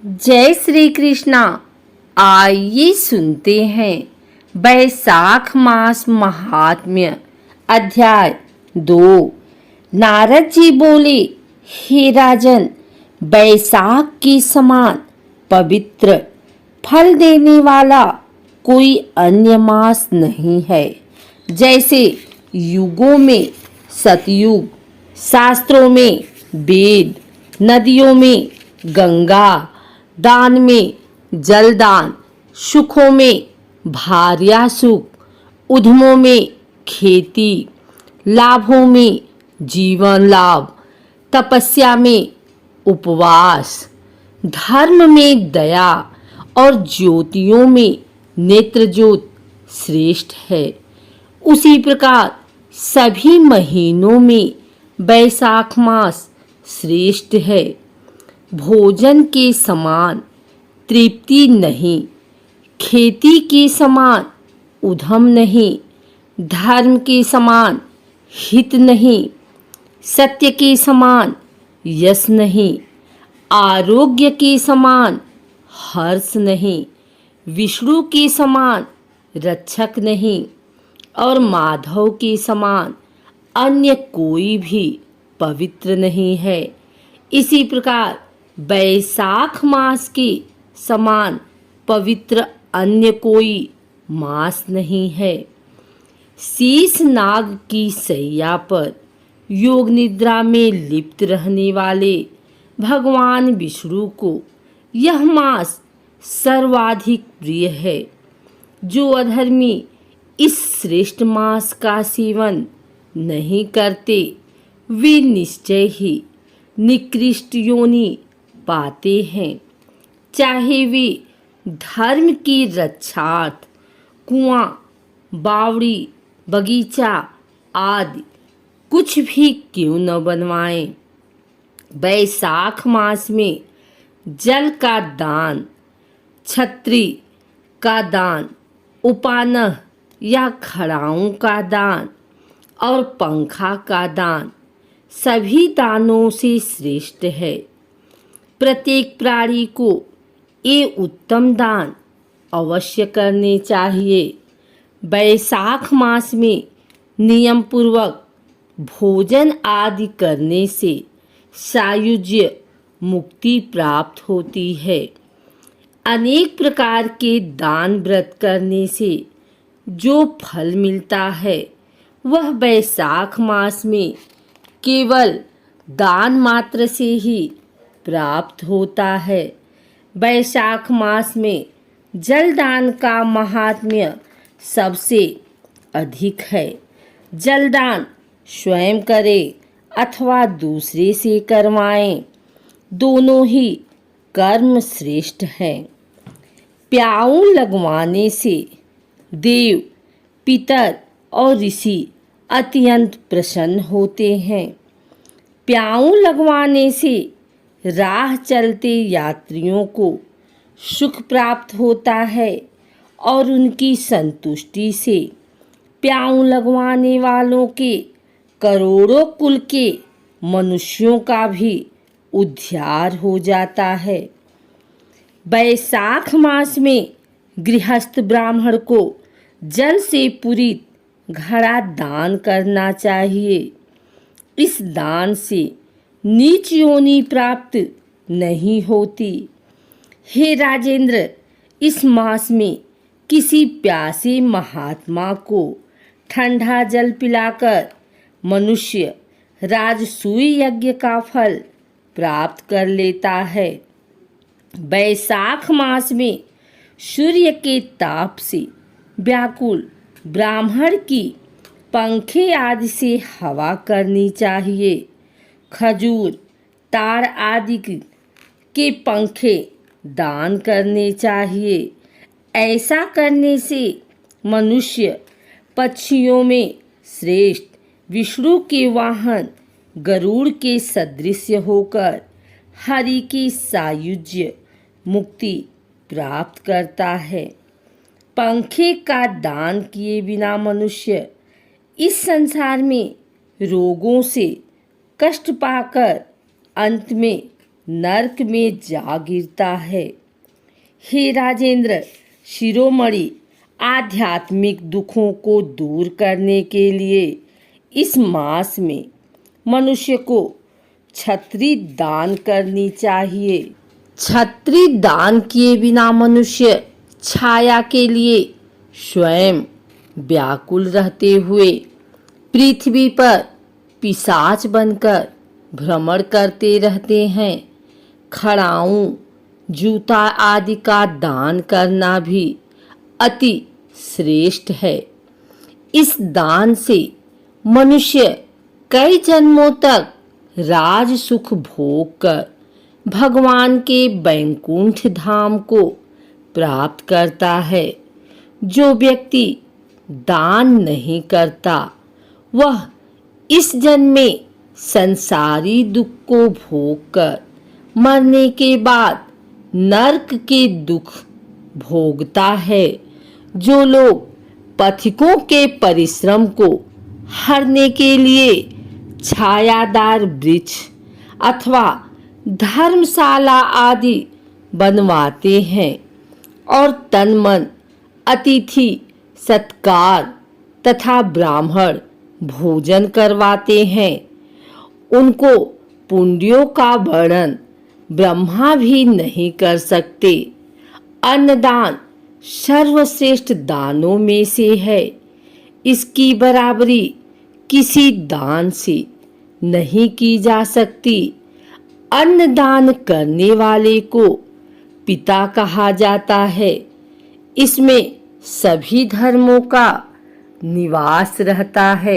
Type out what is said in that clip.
जय श्री कृष्णा। आइए सुनते हैं बैसाख मास महात्म्य। अध्याय 2। नारद जी बोले, हे राजन, बैसाख के समान पवित्र फल देने वाला कोई अन्य मास नहीं है। जैसे युगों में सतयुग, शास्त्रों में वेद, नदियों में गंगा, दान में जलदान, सुखों में भार्या सुख, उद्यमों में खेती, लाभों में जीवन लाभ, तपस्या में उपवास, धर्म में दया और ज्योतियों में नेत्र ज्योत श्रेष्ठ है। उसी प्रकार सभी महीनों में बैसाख मास श्रेष्ठ है। भोजन के समान तृप्ति नहीं, खेती के समान उद्यम नहीं, धर्म के समान हित नहीं, सत्य के समान यश नहीं, आरोग्य के समान हर्ष नहीं, विष्णु के समान रक्षक नहीं और माधव के समान अन्य कोई भी पवित्र नहीं है। इसी प्रकार बैसाख मास के समान पवित्र अन्य कोई मास नहीं है। शीश नाग की शैया पर योग निद्रा में लिप्त रहने वाले भगवान विष्णु को यह मास सर्वाधिक प्रिय है। जो अधर्मी इस श्रेष्ठ मास का सेवन नहीं करते, वे निश्चय ही निकृष्ट योनि पाते हैं। चाहे वे धर्म की रक्षार्थ कुआं, बावड़ी, बगीचा आदि कुछ भी क्यों न बनवाएं। बैसाख मास में जल का दान, छत्री का दान, उपानह या खड़ाऊं का दान और पंखा का दान सभी दानों से श्रेष्ठ है। प्रत्येक प्राणी को ये उत्तम दान अवश्य करने चाहिए। बैसाख मास में नियम पूर्वक भोजन आदि करने से सायुज्य मुक्ति प्राप्त होती है। अनेक प्रकार के दान व्रत करने से जो फल मिलता है, वह बैसाख मास में केवल दान मात्र से ही प्राप्त होता है। बैसाख मास में जलदान का महात्म्य सबसे अधिक है। जलदान स्वयं करें अथवा दूसरे से करवाएं, दोनों ही कर्म श्रेष्ठ हैं। प्याऊ लगवाने से देव, पितर और ऋषि अत्यंत प्रसन्न होते हैं। प्याऊ लगवाने से राह चलते यात्रियों को सुख प्राप्त होता है और उनकी संतुष्टि से प्याऊ लगवाने वालों के करोड़ों कुल के मनुष्यों का भी उद्धार हो जाता है। बैसाख मास में गृहस्थ ब्राह्मण को जल से पूरित घड़ा दान करना चाहिए। इस दान से नीच योनि प्राप्त नहीं होती। हे राजेंद्र, इस मास में किसी प्यासे महात्मा को ठंडा जल पिलाकर मनुष्य राजसूय यज्ञ का फल प्राप्त कर लेता है। बैसाख मास में सूर्य के ताप से व्याकुल ब्राह्मण की पंखे आदि से हवा करनी चाहिए। खजूर, ताड़ आदि के पंखे दान करने चाहिए। ऐसा करने से मनुष्य पक्षियों में श्रेष्ठ विष्णु के वाहन गरुड़ के सदृश होकर हरि की सायुज्य मुक्ति प्राप्त करता है। पंखे का दान किए बिना मनुष्य इस संसार में रोगों से कष्ट पाकर अंत में नरक में जा गिरता है। हे राजेंद्र, शिरोमणि, आध्यात्मिक दुखों को दूर करने के लिए इस मास में मनुष्य को छत्री दान करनी चाहिए। छत्री दान किए बिना मनुष्य छाया के लिए स्वयं व्याकुल रहते हुए पृथ्वी पर पिशाच बनकर भ्रमण करते रहते हैं। खड़ाऊं, जूता आदि का दान करना भी अति श्रेष्ठ है। इस दान से मनुष्य कई जन्मों तक राज सुख भोग कर भगवान के वैकुंठ धाम को प्राप्त करता है। जो व्यक्ति दान नहीं करता वह इस जन्म में संसारी दुख को भोग कर मरने के बाद नरक के दुख भोगता है। जो लोग पथिकों के परिश्रम को हरने के लिए छायादार वृक्ष अथवा धर्मशाला आदि बनवाते हैं और तन मन अतिथि सत्कार तथा ब्राह्मण भोजन करवाते हैं, उनको पुण्यों का वर्णन ब्रह्मा भी नहीं कर सकते। अन्नदान सर्वश्रेष्ठ दानों में से है। इसकी बराबरी किसी दान से नहीं की जा सकती। अन्नदान करने वाले को पिता कहा जाता है। इसमें सभी धर्मों का निवास रहता है।